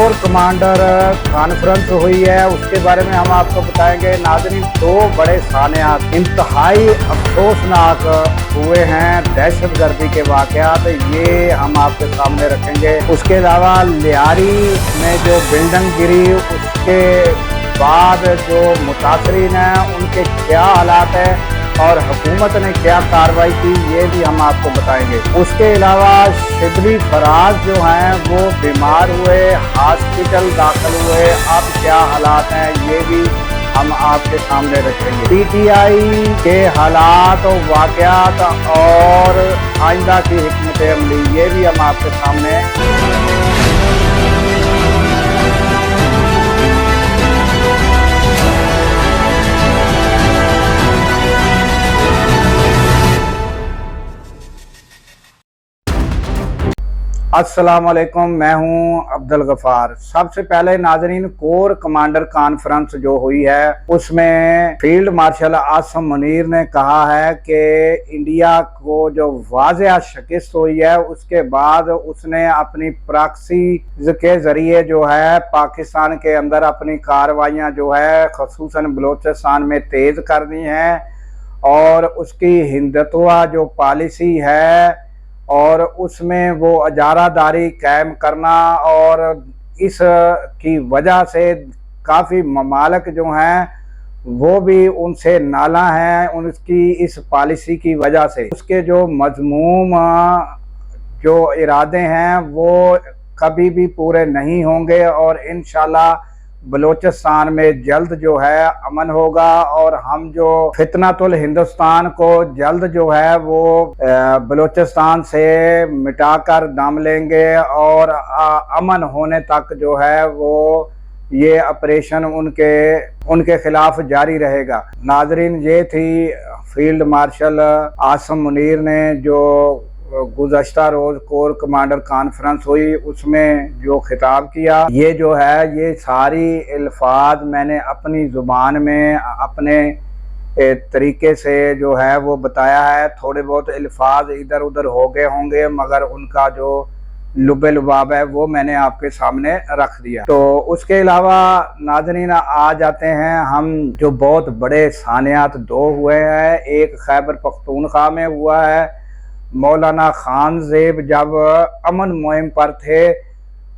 Core commander conference हुई है, उसके बारे में हम आपको बताएंगे। नाज़रीन, दो बड़े सानियात इंतहाई अफसोसनाक हुए हैं दहशतगर्दी के वाक़यात, ये हम आपके सामने रखेंगे। उसके अलावा लियारी में जो बिल्डिंग गिरी उसके बाद जो मुतासरीन हैं उनके क्या हालात है और हुकूमत ने क्या कार्रवाई की, ये भी हम आपको बताएंगे। उसके अलावा शिबली फराज जो हैं वो बीमार हुए, हॉस्पिटल दाखिल हुए, अब क्या हालात हैं ये भी हम आपके सामने रखेंगे। पीटीआई के हालात और वाक़यात और आइंदा की हिकमत अमली, ये भी हम आपके सामने अस्सलाम वालेकुम, मैं हूं अब्दुल गफार। सबसे पहले नाजरीन, कोर कमांडर कॉन्फ्रेंस जो हुई है उसमें फील्ड मार्शल आसिम मुनीर ने कहा है कि इंडिया को जो वाज़ेह शिकस्त हुई है उसके बाद उसने अपनी प्रॉक्सी के जरिए जो है पाकिस्तान के अंदर अपनी कार्रवाइयाँ जो है खसूसन बलोचिस्तान में तेज़ कर दी हैं और उसकी हिंदुत्व जो पॉलिसी है और उसमें वो अजारादारी कायम करना और इस की वजह से काफ़ी ममालिक जो हैं वो भी उनसे नाला हैं उनकी इस पॉलिसी की वजह से। उसके जो मज़मूम जो इरादे हैं वो कभी भी पूरे नहीं होंगे और इंशाल्लाह बलोचिस्तान में जल्द जो है अमन होगा और हम जो फितनातुल हिंदुस्तान को जल्द जो है वो बलोचिस्तान से मिटाकर दम लेंगे और अमन होने तक जो है वो ये ऑपरेशन उनके खिलाफ जारी रहेगा। नाजरीन, ये थी फील्ड मार्शल आसिम मुनीर ने जो गुज़श्ता रोज कोर कमांडर कॉन्फ्रेंस हुई उसमें जो खिताब किया, ये जो है ये सारी अल्फाज मैंने अपनी ज़ुबान में अपने तरीके से जो है वो बताया है। थोड़े बहुत अल्फाज इधर उधर हो गए होंगे मगर उनका जो लुबे लुबाब है वो मैंने आपके सामने रख दिया। तो उसके अलावा नाज़रीन, आ जाते हैं हम जो बहुत बड़े सानियात दो हुए हैं। एक खैबर पख्तूनख्वा में हुआ है। मौलाना खान ज़ेब जब अमन मुहिम पर थे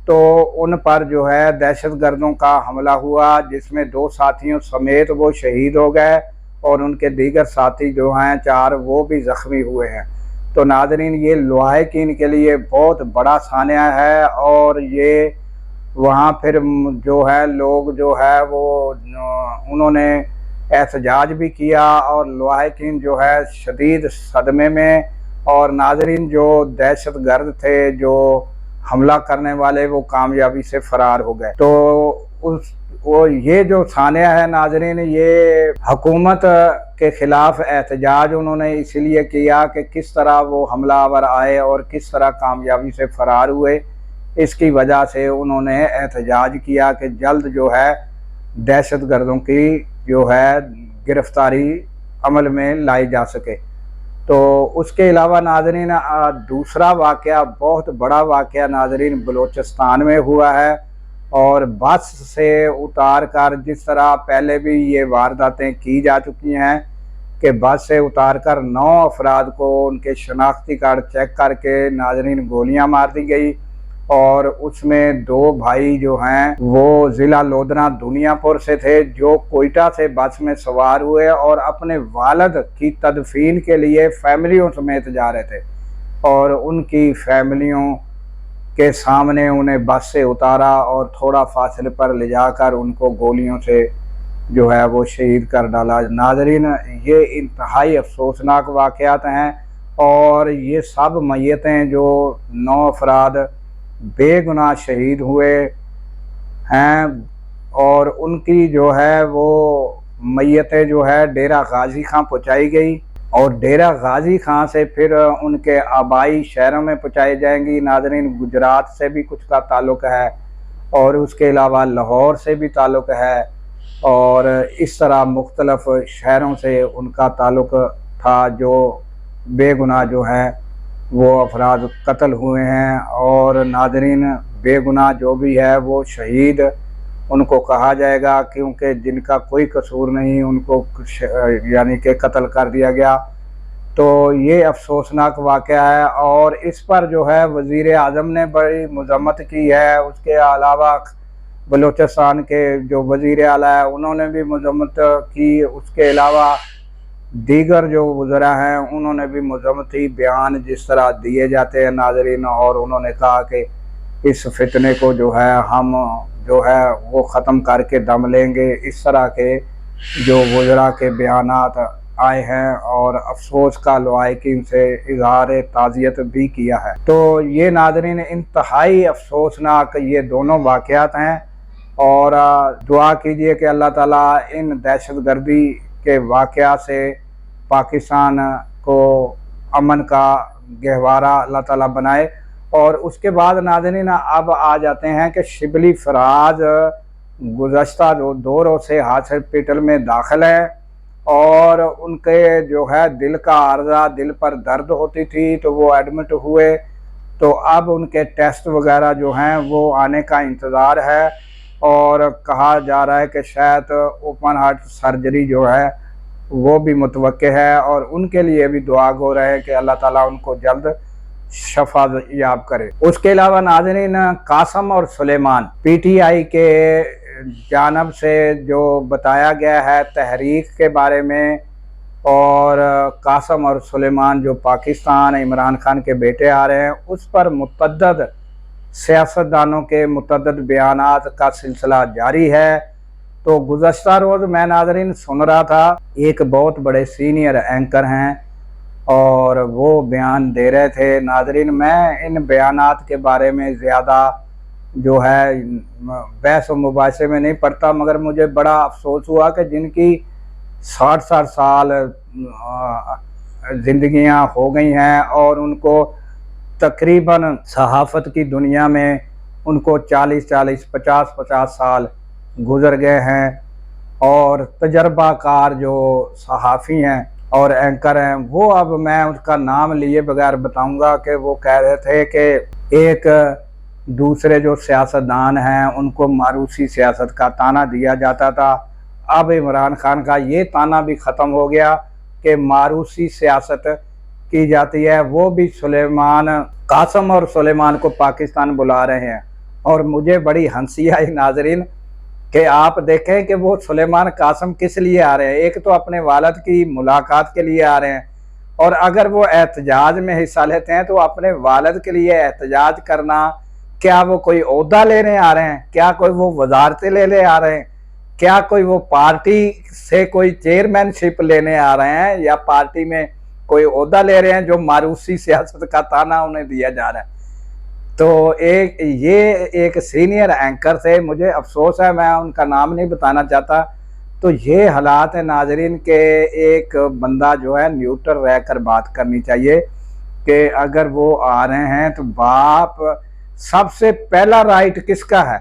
तो उन पर जो है दहशतगर्दों का हमला हुआ जिसमें 2 साथियों समेत वो शहीद हो गए और उनके दीगर साथी जो हैं 4 वो भी ज़ख्मी हुए हैं। तो नाज़रीन, ये लवाहिकीन के लिए बहुत बड़ा सानिया है और ये वहाँ फिर जो है लोग जो है वो उन्होंने एहतजाज भी किया और लवाहिकीन जो है शदीद सदमे में और नाजरीन जो दहशतगर्द थे जो हमला करने वाले वो कामयाबी से फरार हो गए। तो ये जो सानिया है नाजरीन, ये हुकूमत के खिलाफ एहतजाज उन्होंने इसलिए किया कि किस तरह वो हमलावर आए और किस तरह कामयाबी से फरार हुए। इसकी वजह से उन्होंने एहतजाज किया कि जल्द जो है दहशतगर्दों की जो है गिरफ्तारी अमल में लाई जा सके। तो उसके अलावा नाजरीन, दूसरा वाक़या बहुत बड़ा वाक़या नाजरीन बलोचिस्तान में हुआ है और बस से उतार कर, जिस तरह पहले भी ये वारदातें की जा चुकी हैं कि बस से उतार कर 9 अफराद को उनके शनाख्ती कार्ड चेक करके नाजरीन गोलियां मार दी गई और उसमें 2 भाई जो हैं वो ज़िला लोधना दुनियापुर से थे जो कोयटा से बस में सवार हुए और अपने वालिद की तदफीन के लिए फैमिलियों समेत जा रहे थे और उनकी फैमिलियों के सामने उन्हें बस से उतारा और थोड़ा फासले पर ले जाकर उनको गोलियों से जो है वो शहीद कर डाला। नाजरीन, ये इंतहाई अफसोसनाक वाक़यात हैं और ये सब मैयतें जो 9 अफराद बेगुनाह शहीद हुए हैं और उनकी जो है वो मैयतें जो है डेरा गाजी खां पहुँचाई गई और डेरा गाजी खां से फिर उनके आबाई शहरों में पहुँचाई जाएंगी। नाज़रीन, गुजरात से भी कुछ का ताल्लुक़ है और उसके अलावा लाहौर से भी ताल्लुक़ है और इस तरह मुख्तलफ शहरों से उनका ताल्लुक़ था जो बेगुनाह जो है वो अफराद कत्ल हुए हैं। और नाज़रीन, बेगुनाह जो भी है वो शहीद उनको कहा जाएगा, क्योंकि जिनका कोई कसूर नहीं उनको यानी कि कत्ल कर दिया गया। तो ये अफसोसनाक वाक़या है और इस पर जो है वज़ीर आज़म ने बड़ी मज़म्मत की है। उसके अलावा बलूचिस्तान के जो वज़ीर आला है उन्होंने भी मज़म्मत की। उसके अलावा दीगर जो वज़रा हैं उन्होंने भी मज़म्मती बयान जिस तरह दिए जाते हैं नाज़रीन, और उन्होंने कहा कि इस फितने को जो है हम जो है वो ख़त्म करके दम लेंगे। इस तरह के जो वज़रा के बयानात आए हैं और अफसोस का लवाहिकीन से इज़हार ताज़ियत भी किया है। तो ये नाज़रीन इंतहाई अफसोसनाक ये दोनों वाक़यात हैं और दुआ कीजिए कि अल्लाह ताला इन दहशतगर्दी के वाक़या से पाकिस्तान को अमन का गहवारा अल्लाह ताला बनाए। और उसके बाद नाज़रीन अब आ जाते हैं कि शिबली फराज गुज़श्ता जो 2 रोज़ से हॉस्पिटल में दाखिल है और उनके जो है दिल का आर्जा, दिल पर दर्द होती थी तो वो एडमिट हुए। तो अब उनके टेस्ट वगैरह जो हैं वो आने का इंतज़ार है और कहा जा रहा है कि शायद ओपन हार्ट सर्जरी जो है वो भी मुतवक्के है और उनके लिए भी दुआ गो रहे कि अल्लाह ताला उनको जल्द शफा याब करे। उसके अलावा नाज़रीन कासम और सुलेमान PTI के जानब से जो बताया गया है तहरीक के बारे में, और कासम और सुलेमान जो पाकिस्तान इमरान खान के बेटे आ रहे हैं उस पर मुतअद्दिद सियासतदानों के मुतअद्दिद बयानात का सिलसिला जारी है। तो गुज़श्ता रोज़ मैं नाज़रीन सुन रहा था, एक बहुत बड़े सीनियर एंकर हैं और वो बयान दे रहे थे। नाज़रीन मैं इन बयानात के बारे में ज़्यादा जो है बहस व मुबाहिसे में नहीं पड़ता, मगर मुझे बड़ा अफसोस हुआ कि जिनकी 60-60 साल ज़िंदगियां हो गई हैं और उनको तकरीबन सहाफ़त की दुनिया में उनको 40-40, 50-50 साल गुज़र गए हैं और तजर्बाकार जो सहाफ़ी हैं और एंकर हैं वो, अब मैं उसका नाम लिए बगैर बताऊंगा कि वो कह रहे थे कि एक दूसरे जो सियासतदान हैं उनको मारूसी सियासत का ताना दिया जाता था। अब इमरान खान का ये ताना भी ख़त्म हो गया कि मारूसी सियासत की जाती है। वो भी सुलेमान, कासम और सुलेमान को पाकिस्तान बुला रहे हैं और मुझे बड़ी हंसी आई नाज़रीन कि आप देखें कि वो सुलेमान कासम किस लिए आ रहे हैं। एक तो अपने वालिद की मुलाकात के लिए आ रहे हैं और अगर वो एहतजाज में हिस्सा लेते हैं तो अपने वालिद के लिए एहतजाज करना, क्या वो कोई ओहदा लेने आ रहे हैं, क्या कोई वो वजारतें लेने आ रहे हैं, क्या कोई वो पार्टी से कोई चेयरमैनशिप लेने आ रहे हैं या पार्टी में कोई ओहदा ले रहे हैं जो मारूसी सियासत का ताना उन्हें दिया जा रहा है। तो एक सीनियर एंकर थे, मुझे अफसोस है मैं उनका नाम नहीं बताना चाहता। तो ये हालात है नाजरीन के एक बंदा जो है न्यूट्रल रहकर बात करनी चाहिए कि अगर वो आ रहे हैं तो बाप सबसे पहला राइट किसका है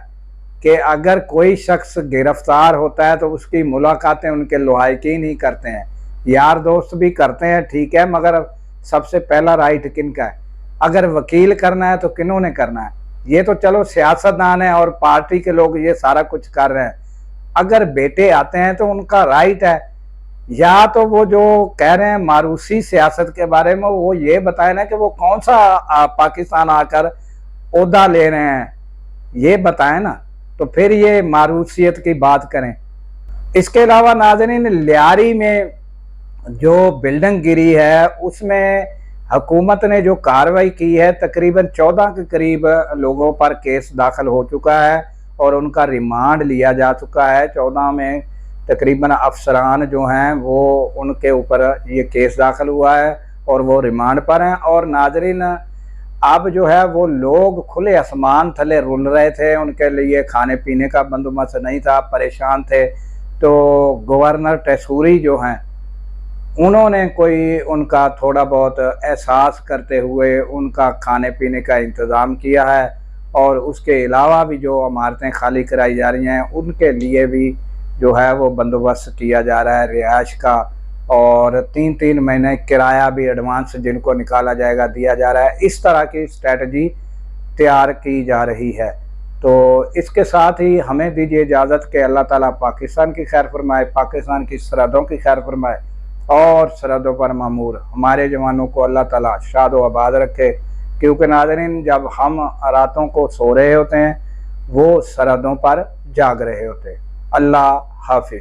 कि अगर कोई शख्स गिरफ्तार होता है तो उसकी मुलाकातें उनके लवाहिकीन ही करते हैं, यार दोस्त भी करते हैं ठीक है, मगर सबसे पहला राइट किनका है? अगर वकील करना है तो किन्होंने करना है? ये तो चलो सियासतदान है और पार्टी के लोग ये सारा कुछ कर रहे हैं। अगर बेटे आते हैं तो उनका राइट है, या तो वो जो कह रहे हैं मारूसी सियासत के बारे में वो ये बताए ना कि वो कौन सा पाकिस्तान आकर ओहदा ले रहे हैं, ये बताएं ना, तो फिर ये मारूसियत की बात करें। इसके अलावा नाज़रीन लियारी में जो बिल्डिंग गिरी है उसमें हुकूमत ने जो कार्रवाई की है तकरीबन 14 के करीब लोगों पर केस दाखिल हो चुका है और उनका रिमांड लिया जा चुका है। 14 में तकरीबन अफसरान जो हैं वो उनके ऊपर ये केस दाखिल हुआ है और वो रिमांड पर हैं। और नाजरीन अब जो है वो लोग खुले आसमान थले रुल रहे थे, उनके लिए खाने पीने का बंदोबस्त नहीं था, परेशान थे। तो गवर्नर टेसूरी जो हैं उन्होंने कोई उनका थोड़ा बहुत एहसास करते हुए उनका खाने पीने का इंतज़ाम किया है और उसके अलावा भी जो इमारतें खाली कराई जा रही हैं उनके लिए भी जो है वो बंदोबस्त किया जा रहा है रिहाइश का, और 3-3 महीने किराया भी एडवांस जिनको निकाला जाएगा दिया जा रहा है। इस तरह की स्ट्रेटजी तैयार की जा रही है। तो इसके साथ ही हमें दीजिए इजाज़त कि अल्लाह ताला पाकिस्तान की खैर फरमाए, पाकिस्तान की सरहदों की खैर फरमाए और सरहदों पर मामूर हमारे जवानों को अल्लाह ताला शाद व आबाद रखे। क्योंकि नाज़रीन, जब हम रातों को सो रहे होते हैं वो सरहदों पर जाग रहे होते हैं। अल्लाह हाफिज़।